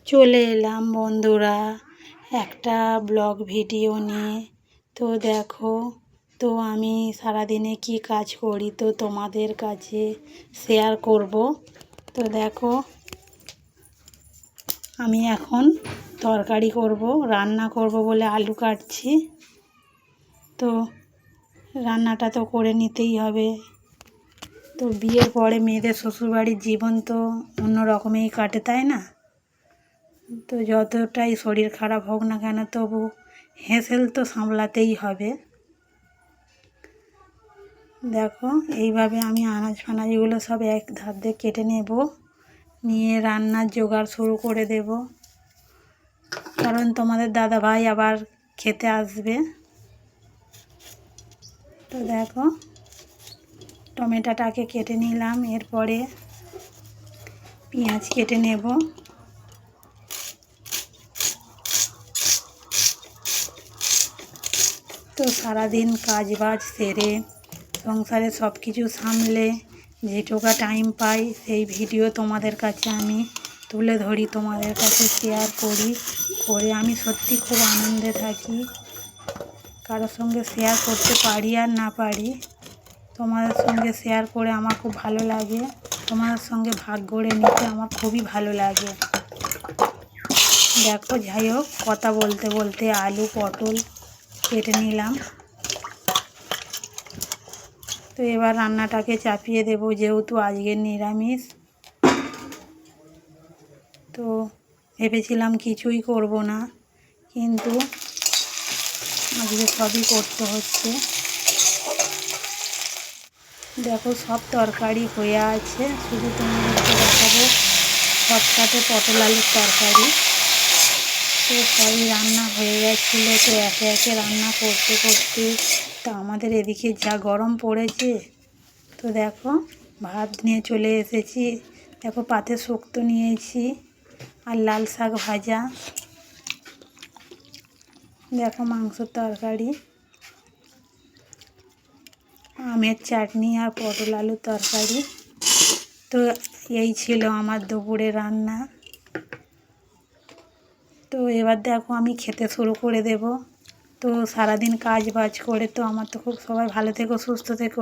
চলে এলাম বন্ধুরা একটা ব্লগ ভিডিও নিয়ে। তো দেখো, তো আমি সারাদিনে কি কাজ করি তো তোমাদের কাছে শেয়ার করব। তো দেখো, আমি এখন তরকারি করব, রান্না করব বলে আলু কাটছি। তো রান্নাটা তো করে নিতেই হবে। তো বিয়ের পরে মেয়েদের শ্বশুরবাড়ির জীবন তো অন্য রকমেই কাটে, তাই না? তো যতটাই শরীর খারাপ হোক না কেন, তবু হেসেল তো সামলাতেই হবে। দেখো, এইভাবে আমি আনাজ ফানাজগুলো সব এক ধার দিয়ে কেটে নেব, নিয়ে রান্নার জোগাড় শুরু করে দেব, কারণ তোমাদের দাদা ভাই আবার খেতে আসবে। তো দেখো, টমেটোটাকে কেটে নিলাম, এরপরে পেঁয়াজ কেটে নেব। তো সারাদিন কাজ বাজ সেরে সংসারে সব কিছু সামলে যেটুকু টাইম পাই সেই ভিডিও তোমাদের কাছে আমি তুলে ধরি, তোমাদের কাছে শেয়ার করি। করে আমি সত্যি খুব আনন্দে থাকি। কারোর সঙ্গে শেয়ার করতে পারি আর না পারি, তোমাদের সঙ্গে শেয়ার করে আমার খুব ভালো লাগে। তোমাদের সঙ্গে ভাগ করে নিতে আমার খুবই ভালো লাগে। দেখো, যাই হোক, কথা বলতে বলতে আলু পটল কেটে নিলাম। তো এবার রান্নাটাকে চাপিয়ে দেব, যেহেতু আজকে নিরামিষ। তো ভেবেছিলাম কিছুই করব না, কিন্তু আজকে সবই করতে হচ্ছে। দেখো, সব তরকারি হয়ে আছে, শুধু তোমাদেরকে দেখাবো শর্টকাটে পটল আলুর তরকারি। তো সবই রান্না হয়ে গেছিলো। তো একে একে রান্না করতে করতে তা আমাদের এদিকে যা গরম পড়েছে। তো দেখো, ভাত নিয়ে চলে এসেছি। দেখো, পাতে শুক্তো নিয়েছি আর লাল শাক ভাজা। দেখো, মাংসের তরকারি, আমের চাটনি আর পটল আলুর তরকারি। তো এই ছিল আমার দুপুরে রান্না। তো এবার দেখো, আমি খেতে শুরু করে দেব। তো সারাদিন কাজ বাজ করে তো আমার তো খুব, সবাই ভালো থেকো, সুস্থ থেকো।